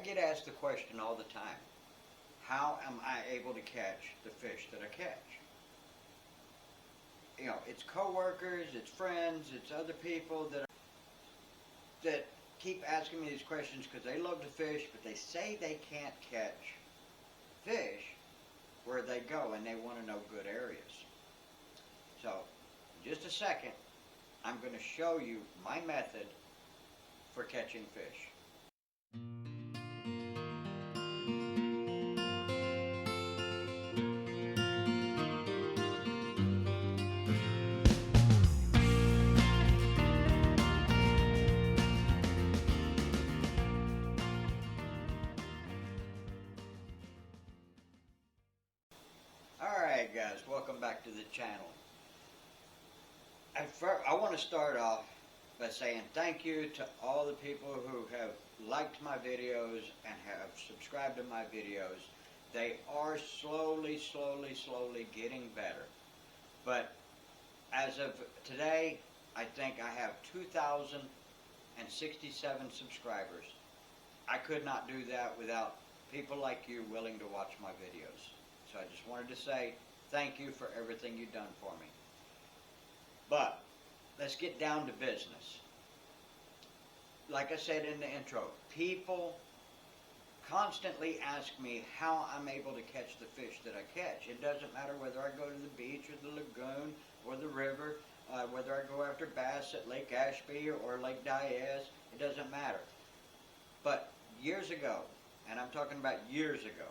get asked the question all the time, how am I able to catch the fish that I catch? You know, it's coworkers, it's friends, it's other people that keep asking me these questions because they love to fish, but they say they can't catch fish where they go, and they want to know good areas. So, in just a second, I'm going to show you my method for catching fish. Alright guys, welcome back to the channel. I want to start off by saying thank you to all the people who have liked my videos and have subscribed to my videos. They are slowly getting better. But as of today, I think I have 2,067 subscribers. I could not do that without people like you willing to watch my videos. So I just wanted to say thank you for everything you've done for me. But let's get down to business. Like I said in the intro, people constantly ask me how I'm able to catch the fish that I catch. It doesn't matter whether I go to the beach or the lagoon or the river, whether I go after bass at Lake Ashby or Lake Diaz, it doesn't matter. But years ago, and I'm talking about years ago,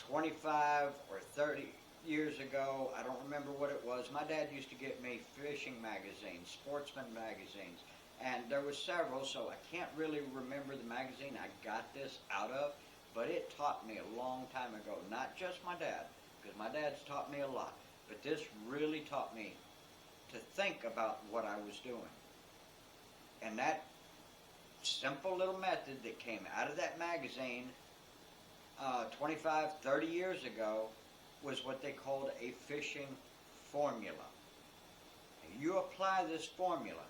25 or 30 years ago, I don't remember what it was, my dad used to get me fishing magazines, sportsman magazines, and there were several, so I can't really remember the magazine I got this out of, but it taught me a long time ago, not just my dad, because my dad's taught me a lot, but this really taught me to think about what I was doing. And that simple little method that came out of that magazine 25, 30 years ago was what they called a fishing formula. You apply this formula,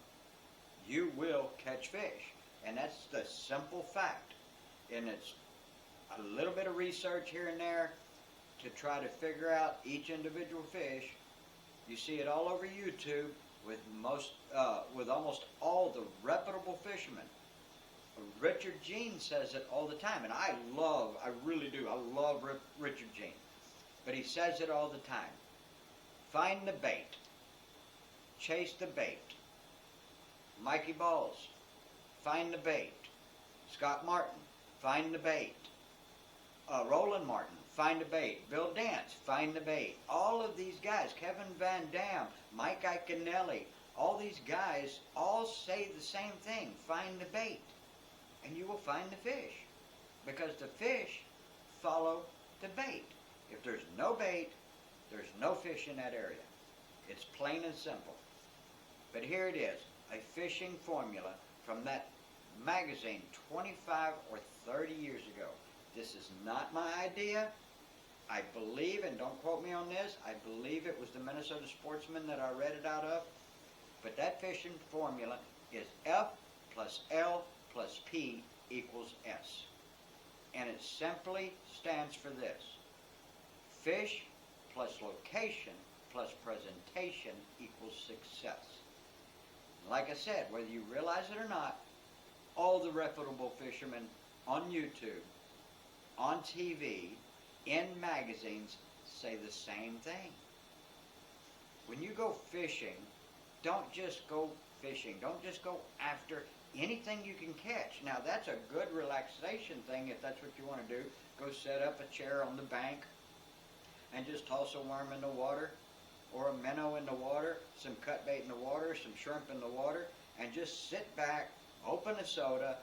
you will catch fish. And that's the simple fact. And it's a little bit of research here and there to try to figure out each individual fish. You see it all over YouTube with almost all the reputable fishermen. Richard Jean says it all the time, and I really do, I love Richard Jean. But he says it all the time. Find the bait. Chase the bait. Mikey Balls, find the bait. Scott Martin, find the bait. Roland Martin, find the bait. Bill Dance, find the bait. All of these guys, Kevin Van Dam, Mike Iaconelli, all these guys all say the same thing, find the bait. And you will find the fish, because the fish follow the bait. If there's no bait, there's no fish in that area. It's plain and simple. But here it is, a fishing formula from that magazine 25 or 30 years ago. This is not my idea. I believe, and don't quote me on this, I believe it was the Minnesota Sportsman that I read it out of. But that fishing formula is F+L+P equals S. And it simply stands for this. Fish plus location plus presentation equals success. Like I said, whether you realize it or not, all the reputable fishermen on YouTube, on TV, in magazines say the same thing. When you go fishing, don't just go fishing. Don't just go after anything you can catch. Now that's a good relaxation thing if that's what you want to do. Go set up a chair on the bank and just toss a worm in the water or a minnow in the water, some cut bait in the water, some shrimp in the water, and just sit back, open a soda,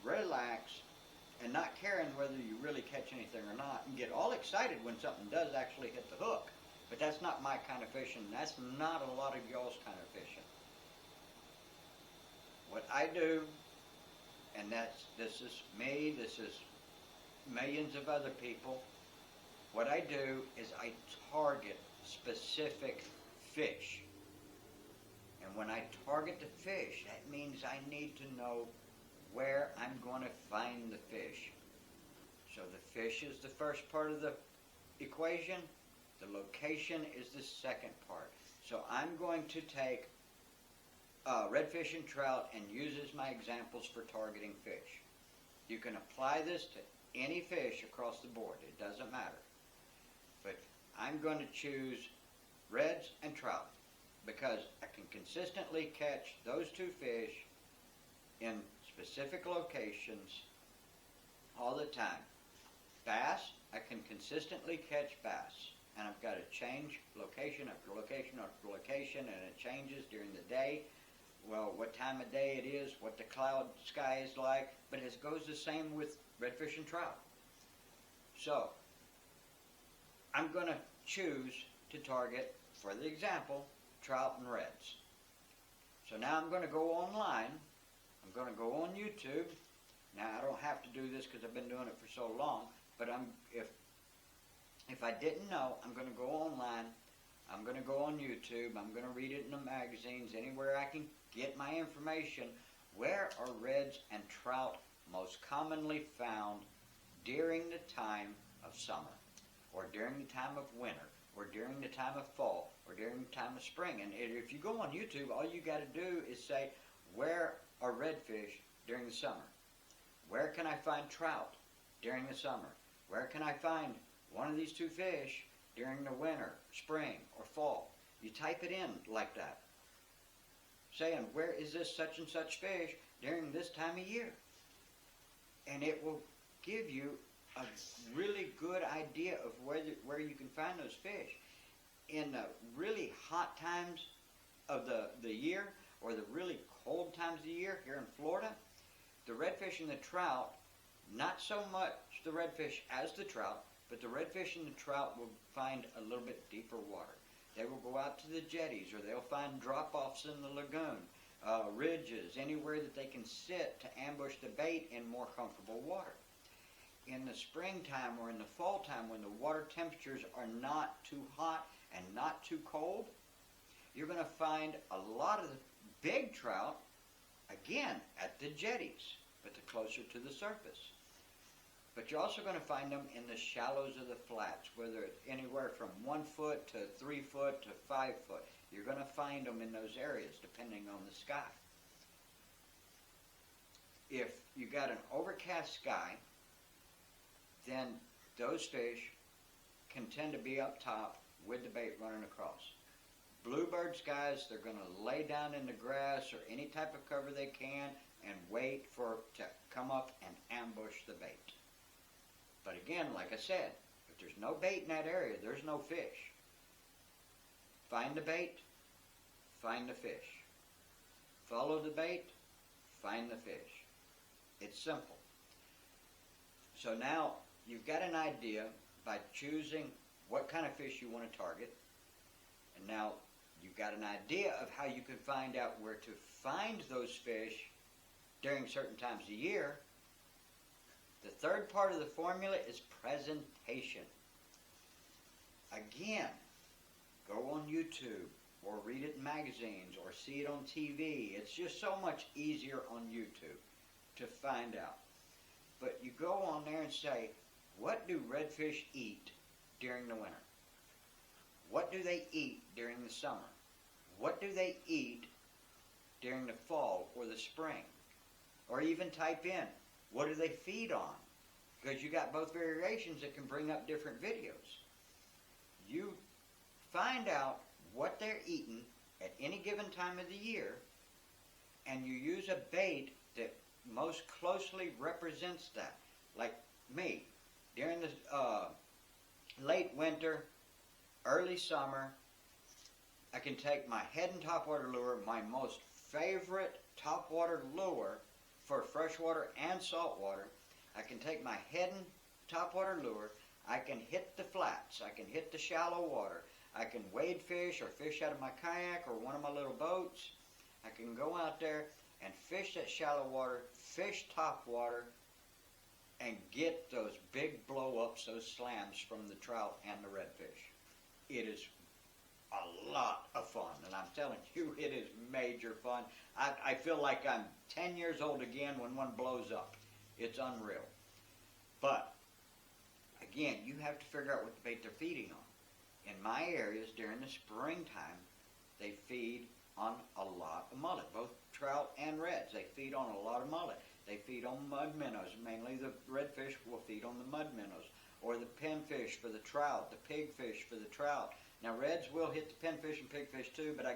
relax, and not caring whether you really catch anything or not, and get all excited when something does actually hit the hook. But that's not my kind of fishing. That's not a lot of y'all's kind of fishing. What I do, and this is me, this is millions of other people, what I do is I target specific fish. And when I target the fish, that means I need to know where I'm going to find the fish. So the fish is the first part of the equation. The location is the second part. So I'm going to take redfish and trout and use as my examples for targeting fish. You can apply this to any fish across the board. It doesn't matter. But I'm going to choose reds and trout because I can consistently catch those two fish in specific locations all the time. Bass, I can consistently catch bass, and I've got to change location after location after location, and it changes during the day. Well, what time of day it is, what the cloud sky is like, but it goes the same with redfish and trout. So, I'm going to choose to target, for the example, trout and reds. So now I'm going to go online. I'm going to go on YouTube. Now I don't have to do this because I've been doing it for so long, but if I didn't know, I'm going to go online. I'm going to go on YouTube. I'm going to read it in the magazines, anywhere I can get my information. Where are reds and trout most commonly found during the time of summer, or during the time of winter, or during the time of fall, or during the time of spring? And if you go on YouTube, all you got to do is say, where are redfish during the summer? Where can I find trout during the summer? Where can I find one of these two fish during the winter, spring, or fall? You type it in like that, saying, where is this such and such fish during this time of year? And it will give you a really good idea of where you can find those fish. In the really hot times of the year, or the really cold times of the year here in Florida, the redfish and the trout, not so much the redfish as the trout, but the redfish and the trout will find a little bit deeper water. They will go out to the jetties, or they'll find drop-offs in the lagoon, ridges, anywhere that they can sit to ambush the bait in more comfortable water. In the springtime or in the fall time, when the water temperatures are not too hot and not too cold, you're going to find a lot of the big trout, again, at the jetties, but the closer to the surface. But you're also going to find them in the shallows of the flats, whether it's anywhere from 1 foot to 3 foot to 5 foot. You're going to find them in those areas, depending on the sky. If you got an overcast sky, then those fish can tend to be up top with the bait running across. Bluebird skies, they're going to lay down in the grass or any type of cover they can and wait to come up and ambush the bait. But again, like I said, if there's no bait in that area, there's no fish. Find the bait, find the fish. Follow the bait, find the fish. It's simple. So now you've got an idea by choosing what kind of fish you want to target. And now you've got an idea of how you can find out where to find those fish during certain times of year. The third part of the formula is presentation. Again, go on YouTube or read it in magazines or see it on TV. It's just so much easier on YouTube to find out. But you go on there and say, what do redfish eat during the winter? What do they eat during the summer? What do they eat during the fall or the spring? Or even type in, what do they feed on? Because you got both variations that can bring up different videos. You find out what they're eating at any given time of the year, and you use a bait that most closely represents that. Like me, during the late winter, early summer, I can take my head and topwater lure, my most favorite topwater lure for freshwater and saltwater. I can take my head and topwater lure, I can hit the flats, I can hit the shallow water, I can wade fish or fish out of my kayak or one of my little boats. I can go out there and fish that shallow water, fish topwater, and get those big blow-ups, those slams from the trout and the redfish. It is a lot of fun, and I'm telling you, it is major fun. I feel like I'm 10 years old again when one blows up. It's unreal. But, again, you have to figure out what the bait they're feeding on. In my areas, during the springtime, they feed on a lot of mullet, both trout and reds. They feed on a lot of mullet. They feed on mud minnows. Mainly the redfish will feed on the mud minnows, or the pinfish for the trout, the pigfish for the trout. Now, reds will hit the pinfish and pigfish too, but I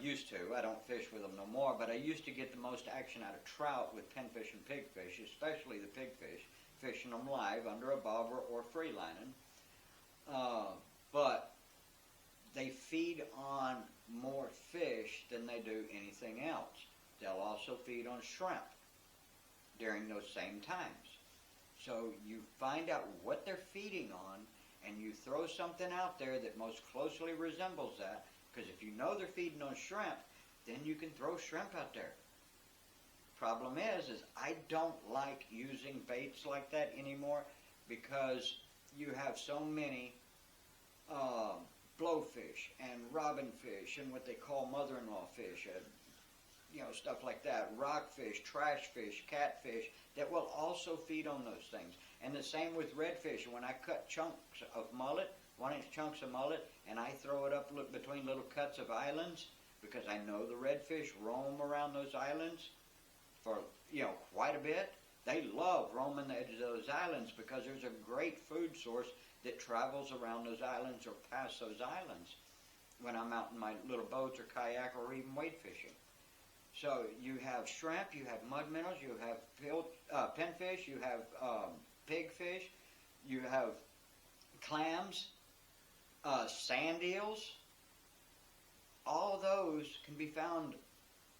used to, I don't fish with them no more, but I used to get the most action out of trout with pinfish and pigfish, especially the pigfish, fishing them live under a bobber or free lining. But they feed on more fish than they do anything else. They'll also feed on shrimp during those same times. So you find out what they're feeding on, and you throw something out there that most closely resembles that, because if you know they're feeding on shrimp, then you can throw shrimp out there. Problem is I don't like using baits like that anymore, because you have so many blowfish and robinfish and what they call mother-in-law fish, stuff like that, rockfish, trash fish, catfish, that will also feed on those things. And the same with redfish. When I cut chunks of mullet, 1-inch chunks of mullet, and I throw it up between little cuts of islands, because I know the redfish roam around those islands for, quite a bit. They love roaming the edges of those islands because there's a great food source that travels around those islands or past those islands when I'm out in my little boats or kayak or even wade fishing. So you have shrimp, you have mud minnows, you have pinfish, you have pigfish, you have clams, sand eels. All those can be found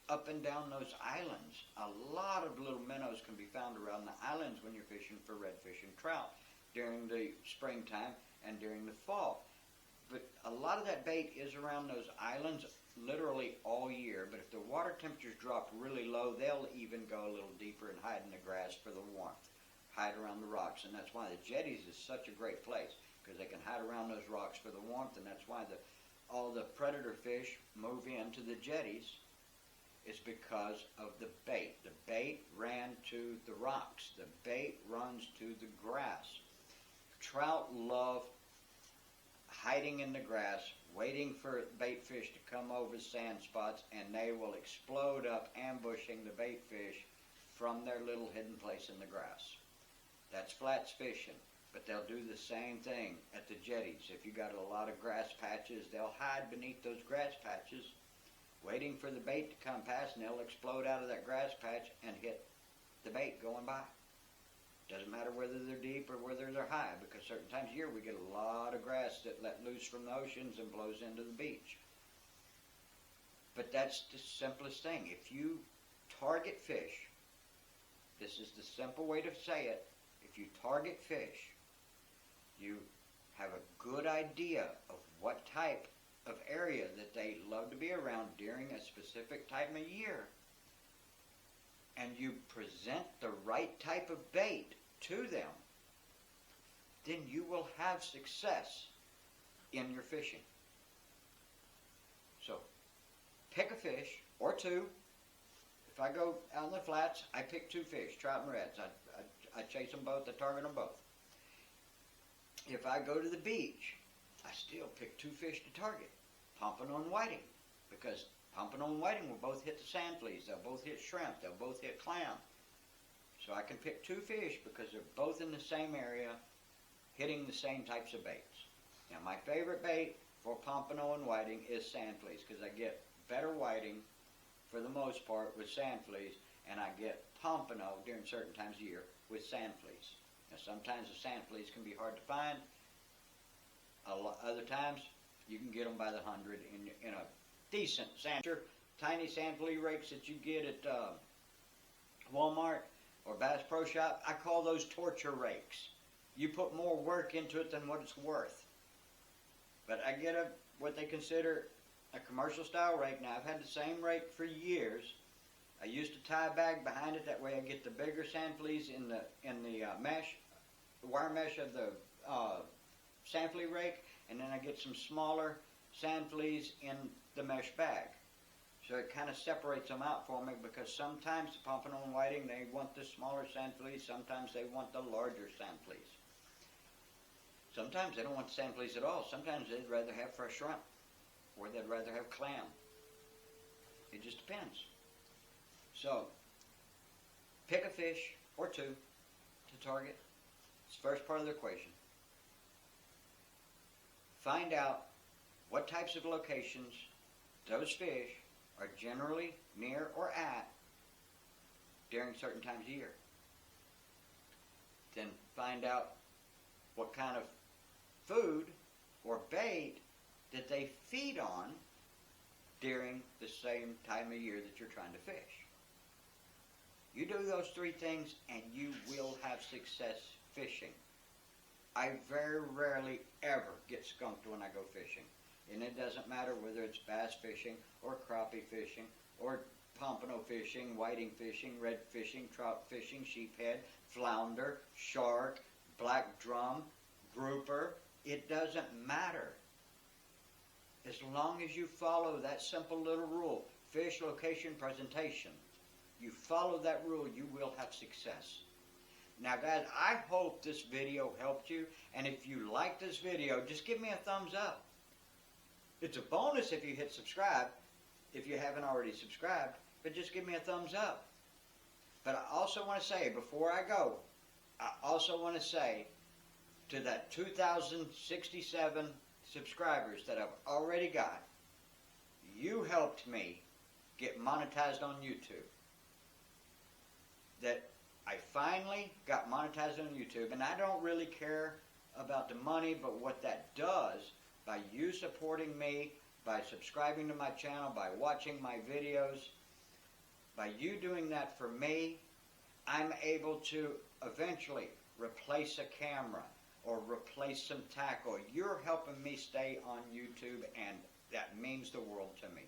up and down those islands. A lot of little minnows can be found around the islands when you're fishing for redfish and trout during the springtime and during the fall. But a lot of that bait is around those islands literally all year. But if the water temperatures drop really low, they'll even go a little deeper and hide in the grass for the warmth, hide around the rocks. And that's why the jetties is such a great place, because they can hide around those rocks for the warmth. And that's why all the predator fish move into the jetties. It's because of the bait. The bait ran to the rocks. The bait runs to the grass. Trout love hiding in the grass, waiting for bait fish to come over sand spots, and they will explode up, ambushing the bait fish from their little hidden place in the grass. That's flats fishing, but they'll do the same thing at the jetties. If you got a lot of grass patches, they'll hide beneath those grass patches, waiting for the bait to come past, and they'll explode out of that grass patch and hit the bait going by. Doesn't matter whether they're deep or whether they're high, because certain times of year we get a lot of grass that let loose from the oceans and blows into the beach. But that's the simplest thing. If you target fish, this is the simple way to say it, if you target fish, you have a good idea of what type of area that they love to be around during a specific time of year, and you present the right type of bait to them, then you will have success in your fishing. So, pick a fish or two. If I go out in the flats, I pick 2 fish, trout and reds. I chase them both, I target them both. If I go to the beach, I still pick 2 fish to target, pompano and whiting, because pompano and whiting will both hit the sand fleas, they'll both hit shrimp, they'll both hit clam. So I can pick 2 fish because they're both in the same area, hitting the same types of baits. Now my favorite bait for pompano and whiting is sand fleas, because I get better whiting for the most part with sand fleas, and I get pompano during certain times of year with sand fleas. Now sometimes the sand fleas can be hard to find. Other times you can get them by the hundred in a decent sand. Tiny sand flea rakes that you get at Walmart or Bass Pro Shop, I call those torture rakes. You put more work into it than what it's worth. But I get what they consider a commercial style rake. Now I've had the same rake for years. I used to tie a bag behind it, that way I get the bigger sand fleas in the mesh, the wire mesh of the sand flea rake, and then I get some smaller sand fleas in the mesh bag. So it kind of separates them out for me, because sometimes the pompano and whiting, they want the smaller sand fleas, sometimes they want the larger sand fleas. Sometimes they don't want sand fleas at all. Sometimes they'd rather have fresh shrimp, or they'd rather have clam. It just depends. So, pick a fish or two to target. It's the first part of the equation. Find out what types of locations those fish are generally near or at during certain times of year. Then find out what kind of food or bait that they feed on during the same time of year that you're trying to fish. You do those three things and you will have success fishing. I very rarely ever get skunked when I go fishing. And it doesn't matter whether it's bass fishing or crappie fishing or pompano fishing, whiting fishing, red fishing, trout fishing, sheephead, flounder, shark, black drum, grouper. It doesn't matter. As long as you follow that simple little rule, fish, location, presentation, you follow that rule, you will have success. Now guys, I hope this video helped you, and if you like this video, just give me a thumbs up. It's a bonus if you hit subscribe, if you haven't already subscribed, but just give me a thumbs up. But I also want to say, before I go, I also want to say to that 2,067 subscribers that I've already got, you helped me get monetized on YouTube. That I finally got monetized on YouTube, and I don't really care about the money, but what that does, by you supporting me, by subscribing to my channel, by watching my videos, by you doing that for me, I'm able to eventually replace a camera or replace some tackle. You're helping me stay on YouTube, and that means the world to me.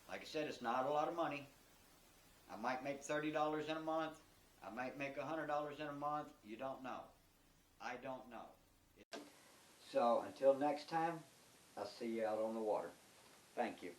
Like I said, it's not a lot of money. I might make $30 in a month. I might make $100 in a month. You don't know. I don't know. So until next time, I'll see you out on the water. Thank you.